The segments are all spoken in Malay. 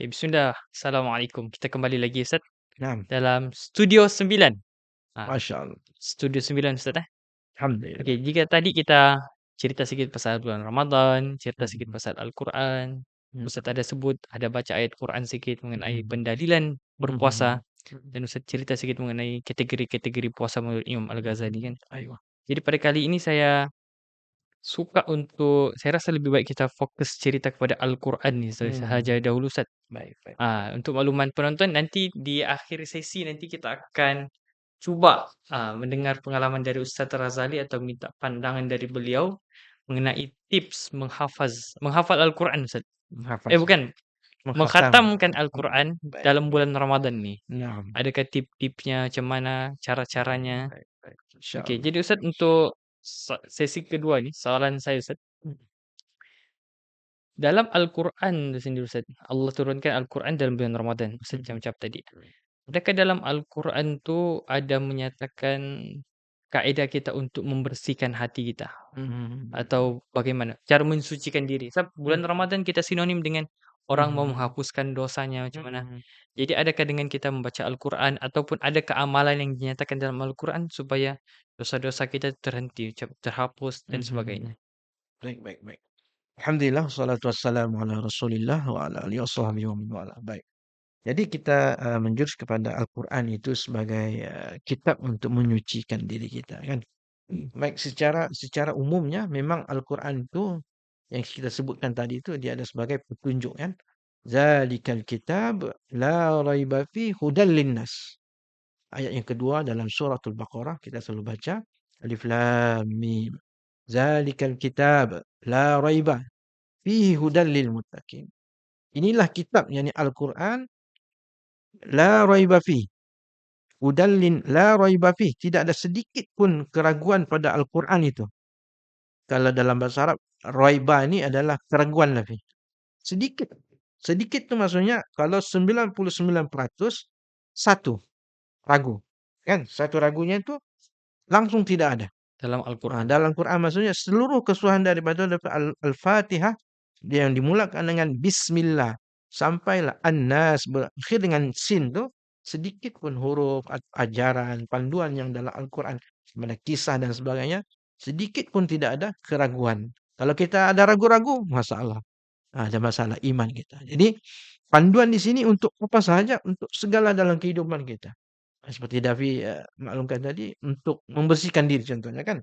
Bismillah. Assalamualaikum. Kita kembali lagi Ustaz Naam, dalam Studio 9. Masya Allah. Studio 9 Ustaz Alhamdulillah. Okey, jika tadi kita cerita sikit pasal bulan Ramadan, cerita sikit Mhm, pasal Al-Quran, mhm, Ustaz ada sebut, ada baca ayat Quran sikit mengenai mhm, pendalilan berpuasa mhm, mhm, dan Ustaz cerita sikit mengenai kategori-kategori puasa menurut Imam Al-Ghazali kan. Aywa. Jadi pada kali ini saya suka untuk saya rasa lebih baik kita fokus cerita kepada Al-Quran ni sahaja Hmm, dahulu Ustaz. Baik, baik. Untuk makluman penonton nanti di akhir sesi nanti kita akan cuba mendengar pengalaman dari Ustaz Razali atau minta pandangan dari beliau mengenai tips menghafal Al-Quran Ustaz. Menghafaz, Bukan, mengkhatam. mengkhatamkan Al-Quran Baik, dalam baik. bulan Ramadan ni. Naam, Adakah tip-tipnya, macam mana cara-caranya? baik, baik. Okey, InsyaAllah. jadi Ustaz untuk sesi kedua ni, soalan saya Ustaz, dalam Al-Quran tu sendiri Ustaz, Allah turunkan Al-Quran dalam bulan Ramadan, Ustaz macam Mhm, cakap tadi. Adakah dalam Al-Quran tu ada menyatakan kaedah kita untuk membersihkan hati kita? mhm, Atau bagaimana? Cara mensucikan diri. Sebab bulan mhm, Ramadan kita sinonim dengan orang mau mhm, menghapuskan dosanya macam mana. mhm, Jadi adakah dengan kita membaca Al-Quran ataupun adakah amalan yang dinyatakan dalam Al-Quran supaya dosa-dosa kita terhenti, terhapus dan mhm. sebagainya. Baik, baik, baik. Alhamdulillah, salatu wassalamu ala Rasulillah wa ala alihi wasahbihi wa man wala. Baik. Jadi kita menjurus kepada Al-Quran itu sebagai kitab untuk menyucikan diri kita kan. Baik, secara umumnya memang Al-Quran itu yang kita sebutkan tadi itu dia ada sebagai petunjuk kan. Zalikal kitab la raiba fi hudal linnas. Ayat yang kedua dalam suratul Baqarah kita selalu baca Alif Lam Mim. Zalikal kitab la raiba fihi hudal lil muttaqin. Inilah kitab yakni Al-Quran la raiba fi. Hudallin la raiba fih, tidak ada sedikit pun keraguan pada Al-Quran itu. Kalau dalam bahasa Arab, raiba ini adalah keraguan lah fi. Sedikit. Sedikit tu maksudnya kalau 99% satu ragu. Kan? Satu ragunya itu langsung tidak ada. Dalam Al-Quran. Dalam Quran maksudnya seluruh keseluruhan daripada Al-Fatihah dia yang dimulakan dengan bismillah sampailah An-Nas berakhir dengan sin tu sedikit pun huruf ajaran panduan yang dalam Al-Quran mana kisah dan sebagainya sedikit pun tidak ada keraguan. Kalau kita ada ragu-ragu masalah. Ada masalah iman kita. Jadi panduan di sini untuk apa sahaja untuk segala dalam kehidupan kita. Seperti Davi maklumkan tadi untuk membersihkan diri contohnya kan.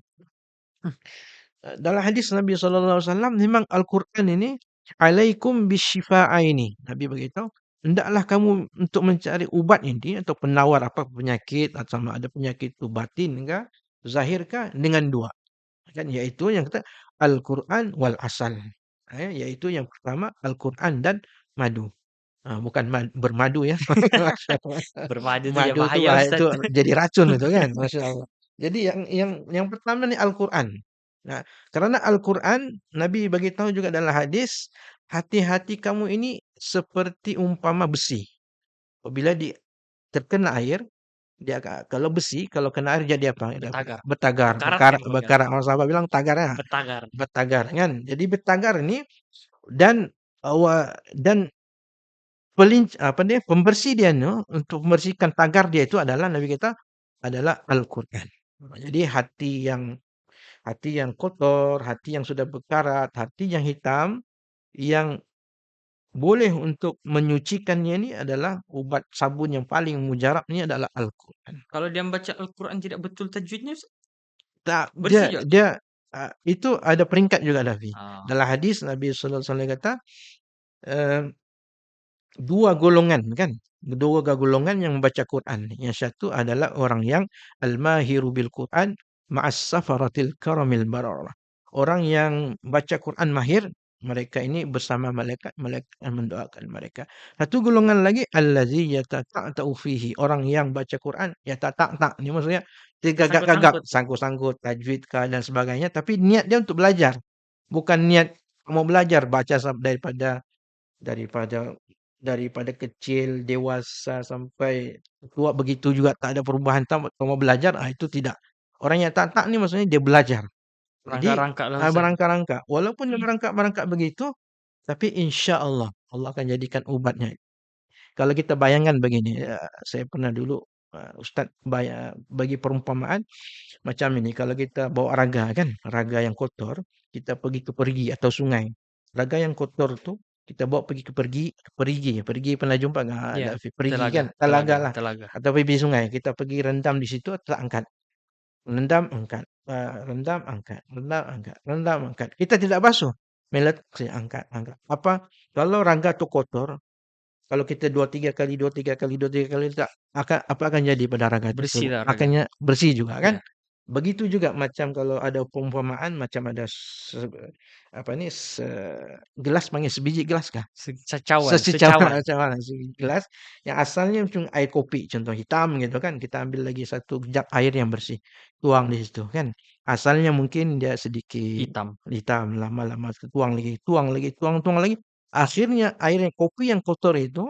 Dalam hadis Nabi SAW memang Al-Quran ini alaikum bisyifa'aini. Nabi beritahu, hendaklah kamu untuk mencari ubat ini atau penawar apa penyakit atau sama ada penyakit itu batin kah, zahir kah dengan dua. Kan yaitu yang kata Al-Quran wal asal. Yaitu yang pertama Al-Quran dan madu. Bukan bermadu ya. Bermadu tu yang Madu itu bahaya bahaya Ustaz. itu jadi racun itu kan, Masya Allah. Jadi yang pertama nih Al-Quran. Nah, karena Al-Quran Nabi bagi tahu juga dalam hadis, hati-hati kamu ini seperti umpama besi. Apabila terkena air, kalau besi kalau kena air jadi apa? Bertagar. Bertagar, Berkarat kan kalau berkarat. Orang Sabah bilang tagar ya. bertagar. Bertagar kan. Jadi bertagar ini dan dan apa dia, pembersih dia no, untuk membersihkan tagar dia itu adalah Nabi kita adalah Al-Quran. Jadi hati yang kotor, hati yang sudah berkarat, hati yang hitam, yang boleh untuk menyucikannya ini adalah ubat sabun yang paling mujarab ini adalah Al-Quran. Kalau dia membaca Al-Quran tidak betul tajwidnya Ustaz, Tak, bersih dia juga? dia itu ada peringkat juga Nabi. Ah, Dalam hadis Nabi sallallahu alaihi wasallam kata, eh, dua golongan kan, dua golongan yang membaca Quran. Yang satu adalah orang yang al-mahiru bil Quran ma'as safaratil karamil bararah. Orang yang baca Quran mahir, mereka ini bersama malaikat yang mendoakan mereka. Satu golongan lagi allazi yatata'u fihi, orang yang baca Quran yatata', ini maksudnya tergagap-gagap, tersangkut-sangkut. sangkut-sangkut, tajwid kah dan sebagainya, tapi niat dia untuk belajar. Bukan niat mau belajar baca daripada daripada kecil, dewasa sampai tua begitu juga tak ada perubahan mau belajar, itu tidak. Orang yang tak ni maksudnya dia belajar. Jadi Rangkak-rangkak lah Ustaz. merangkak-rangkak. Walaupun dia merangkak-merangkak begitu, tapi insya Allah. Allah akan jadikan ubatnya. Kalau kita bayangkan begini, saya pernah dulu, ustaz bagi perumpamaan macam ini, kalau kita bawa raga kan, raga yang kotor, kita pergi ke perigi atau sungai. Raga yang kotor tu kita bawa pergi ke perigi. Perigi pernah jumpa nggak? Ya, David? Perigi telaga, kan, telaga, talaga lah. telaga. Atau pipi sungai. Kita pergi rendam di situ, tak angkat. Rendam, angkat. Rendam, angkat. Rendam, angkat. Rendam, angkat. Kita tidak basuh. Melet, saya angkat, angkat. Apa? Kalau raga tu kotor, kalau kita 2 3 kali, 2 3 kali, 2 3 kali tak apa akan jadi pada raga Bersih tersebut? lah raga. Akannya bersih juga kan? Ya, Begitu juga macam kalau ada perumpamaan macam ada apa ni gelas panggil sebiji gelas kah? secawan, Secawan secawan. secawan sebiji gelas yang asalnya cuma air kopi contoh hitam gitu kan. Kita ambil lagi satu jug air yang bersih. Tuang di situ kan. Asalnya mungkin dia sedikit Hitam. hitam lama-lama tuang lagi, tuang lagi, tuang lagi. Akhirnya airnya kopi yang kotor itu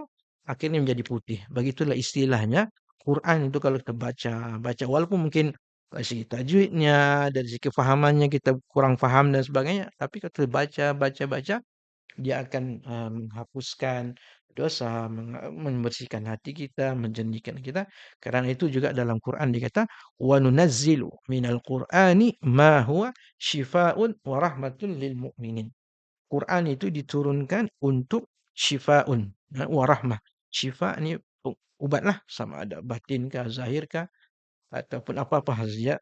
akhirnya menjadi putih. Begitulah istilahnya Quran itu kalau kita baca walaupun mungkin dari segi tajwidnya, dari segi kefahamannya kita kurang faham dan sebagainya, tapi kalau kita baca, dia akan menghapuskan dosa, membersihkan hati kita, menjernihkan kita. Karena itu juga dalam Quran dikata wa nunazzilu minal Qur'ani ma huwa syifaa'un wa rahmatun lil mu'minin. Quran itu diturunkan untuk syifaun wa rahmah. Syifa ni ubatlah sama ada batin kah, zahir kah ataupun apa-apa saja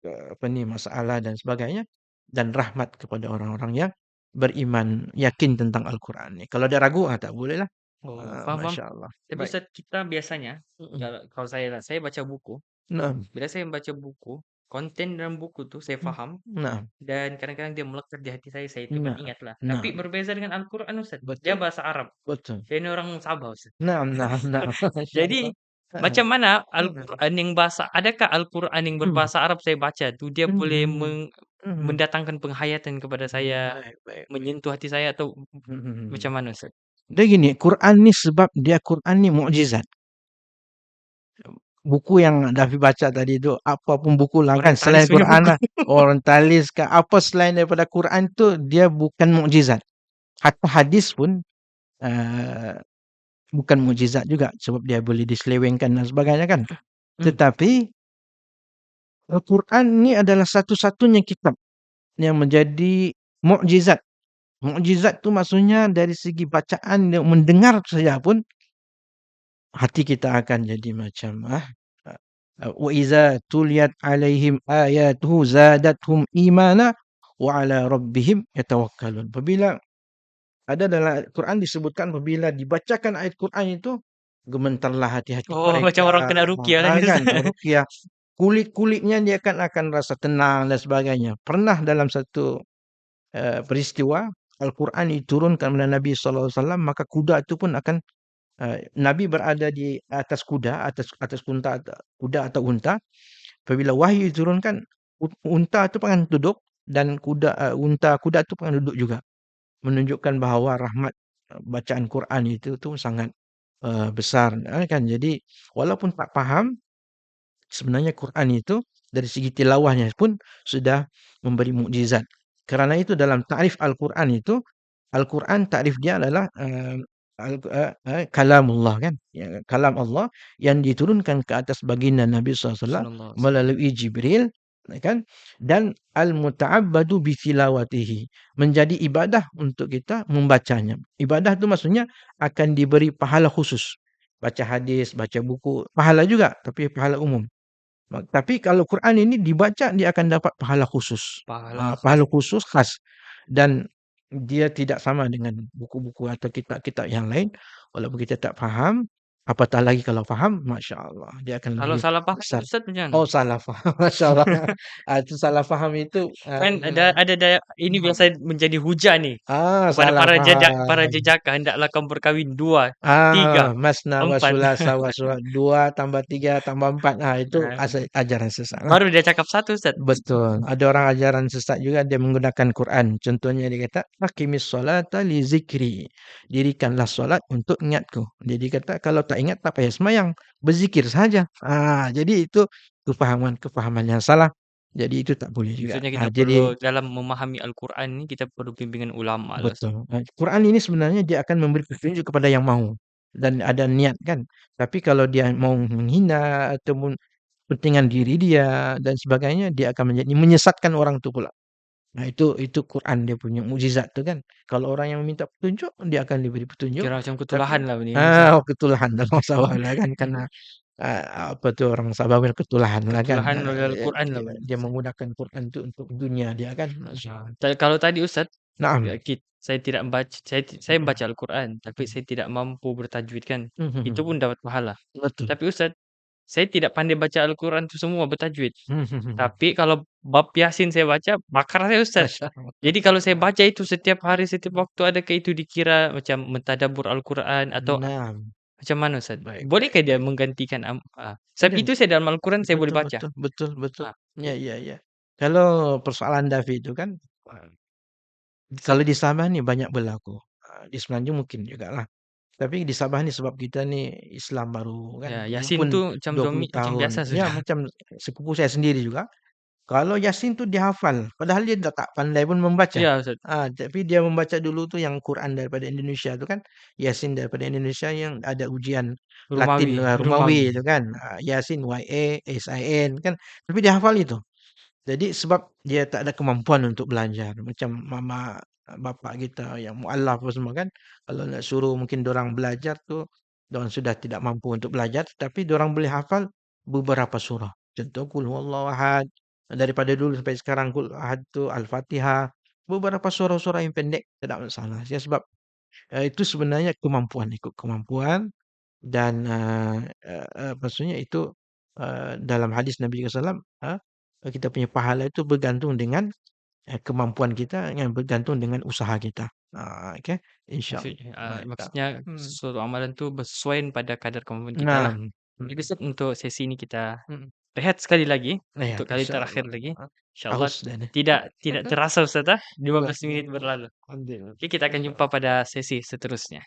apa ni masalah dan sebagainya dan rahmat kepada orang-orang yang beriman, yakin tentang Al-Quran ni. Kalau ada ragu tak boleh lah. Oh, paham, paham. Masya-Allah. Tapi Baik. Ustaz, kita biasanya, Mhm. kalau saya lah, saya baca buku. Naam. Bila saya membaca buku, konten dalam buku tu saya Mmm. faham Naam. dan kadang-kadang dia melekat di hati saya cepat Naam. ingat lah. Tapi Naam. berbeza dengan Al-Quran Ustaz. Dia Betul. bahasa Arab. Betul. Saya ni orang Sabah Ustaz. Naam, naam, naam. Masya-Allah. Jadi Heeh. macam mana Mhm. Al-Quran yang bahasa adakah Al-Quran yang Mhm. berbahasa Arab saya baca tu dia boleh Mhm. Mhm. mendatangkan penghayatan kepada saya, Baik, baik, baik. menyentuh hati saya atau macam Mhm. mana Ustaz? Dia gini, Quran ni sebab dia Quran ni mukjizat. Buku yang Dafi baca tadi tu, apapun buku lah kan Orientalis selain punya Quran buku. lah, orientalis ke apa selain daripada Quran tu dia bukan mukjizat. Hatta hadis pun uh, bukan mukjizat juga sebab dia boleh diselewengkan dan sebagainya kan. Hmm. Tetapi Al-Quran ni adalah satu-satunya kitab yang menjadi mukjizat. Mukjizat tu maksudnya dari segi bacaan yang mendengar saja pun hati kita akan jadi macam wa iza tuliyat alaihim ayatuhu zadathum imana wa ala rabbihim yatawakkalun. Apabila ada dalam Al-Quran disebutkan apabila dibacakan ayat Quran itu gemetarlah hati-hati Oh, macam mereka. orang kena ruqyah lah ni Kan Ustaz. ruqyah. Kulit-kulitnya dia akan rasa tenang dan sebagainya. Pernah dalam satu peristiwa Al-Quran diturunkan kepada Nabi sallallahu alaihi wasallam maka kuda itu pun akan Nabi berada di atas kuda, atas kuda atau unta. Apabila wahyu diturunkan, unta itu akan duduk dan kuda itu akan duduk juga. Menunjukkan bahawa rahmat bacaan Quran itu tu sangat besar kan. Jadi walaupun tak faham sebenarnya Quran itu dari segi tilawahnya pun sudah memberi mukjizat. Kerana itu dalam takrif Al-Quran itu, Al-Quran takrif dia adalah kalamullah kan. Ya, kalam Allah yang diturunkan ke atas baginda Nabi SAW Sallallahu alaihi wasallam. melalui Jibril kan dan al-muta'abbadu bi tilawatihi menjadi ibadah untuk kita membacanya. Ibadah itu maksudnya akan diberi pahala khusus. Baca hadis, baca buku, pahala juga tapi pahala umum. Tapi kalau Quran ini dibaca dia akan dapat pahala khusus. Pahala khas. Pahala khusus khas dan dia tidak sama dengan buku-buku atau kitab-kitab yang lain. Walaupun kita tak faham, apatah lagi kalau faham, masya-Allah dia akan Kalau lebih salah paham besar. Ustaz macam mana? Oh salah faham, masya-Allah. Itu salah faham itu Kan ada ini biasa menjadi hujah ni kepada salah para faham. jejaka hendaklah kamu berkahwin 2, 3, Masna wa 4. sulasa wa 2 tambah 3 tambah 4. Itu Nah, ajaran sesat. baru dia cakap satu Ustaz. Betul. Ada orang ajaran sesat juga dia menggunakan Quran. Contohnya dia kata, "Aqimis solata li zikri." Dirikanlah solat untuk ingatku. Jadi kata kalau tak ingat tak payah sembahyang, berzikir saja. Jadi itu kefahaman yang salah. Jadi itu tak boleh juga. Maksudnya kita Ah, perlu jadi dalam memahami Al-Quran ni kita perlu bimbingan ulama lah Ustaz. betul. Quran ini sebenarnya dia akan memberi petunjuk kepada yang mau dan ada niat kan. Tapi kalau dia mau menghina ataupun kepentingan diri dia dan sebagainya, dia akan menjadi menyesatkan orang tu pula. Nah itu Quran dia punya mukjizat tu kan. Kalau orang yang meminta petunjuk, dia akan diberi petunjuk. Kira macam ketulahan Tapi lah benda ni Ustaz. ketulahan dalam lah kan karena apa tu orang Sabah bilang ketulahan lah kan. Ketulahan oleh Al-Quran lah benda ni Dia Ustaz. menggunakan Quran tu untuk dunia dia kan. Kalau tadi Ustaz, Naam. saya tidak membaca, saya Mhm, membaca Al-Quran, tapi mhm. saya tidak mampu bertajwid kan. Itu Mhm, pun dapat pahala. betul. Tapi Ustaz, saya tidak pandai baca Al-Quran itu semua bertajwid. Mhm. Tapi kalau bab Yasin saya baca, bakar saya Ustaz. Masya Allah. Jadi kalau saya baca itu setiap hari, setiap waktu, adakah itu dikira macam mentadabbur Al-Quran atau Naam. macam mana Ustaz? Baik, baik. Bolehkah dia menggantikan sebab Ada. itu saya dalam Al-Quran saya boleh Betul, baca. betul, betul, betul. Ah, Ya, ya, ya. Kalau persoalan Davi itu kan, kalau di Sabah ni banyak berlaku. Di Semenanjung mungkin jugalah. Tapi di Sabah ni sebab kita ni Islam baru kan, ya Yasin walaupun tu macam 20 macam biasa tahun. Ya sudah. macam sepupu saya sendiri juga. Kalau Yasin tu dia hafal, padahal dia dah tak pandai pun membaca. Ya Ustaz, Tapi dia membaca dulu tu yang Quran daripada Indonesia tu kan, Yasin daripada Indonesia yang ada ujian Latin Rumawi, Rumawi. Romawi tu kan. Yasin YASIN kan. Tapi dia hafal itu. Jadi sebab dia tak ada kemampuan untuk belajar. Macam mama bapa kita yang mualaf apa semua kan. Kalau nak suruh mungkin dorang belajar tu, dorang sudah tidak mampu untuk belajar, tapi dorang boleh hafal beberapa surah. Contoh Qul Huwallahu Ahad. Daripada dulu sampai sekarang Qul Ahad tu Al-Fatihah. Beberapa surah-surah yang pendek tidak masalah. Ya, sebab itu sebenarnya kemampuan, ikut kemampuan dan maksudnya itu dalam hadis Nabi SAW, kita punya pahala itu bergantung dengan kemampuan kita, yang bergantung dengan usaha kita. Okey, insyaallah. Baik, tak. Maksudnya Hmm. suatu amalan tu bersesuaian pada kadar kemampuan kita Nah, lah. Jadi Ustaz, untuk sesi ini kita mhm. rehat sekali lagi, Iya, untuk kali terakhir insyaallah. lagi. Heeh. InsyaAllah Haus dah ni. tidak terasa Ustaz, 15 Betul. minit berlalu. Alhamdulillah. Oke, kita akan jumpa pada sesi seterusnya.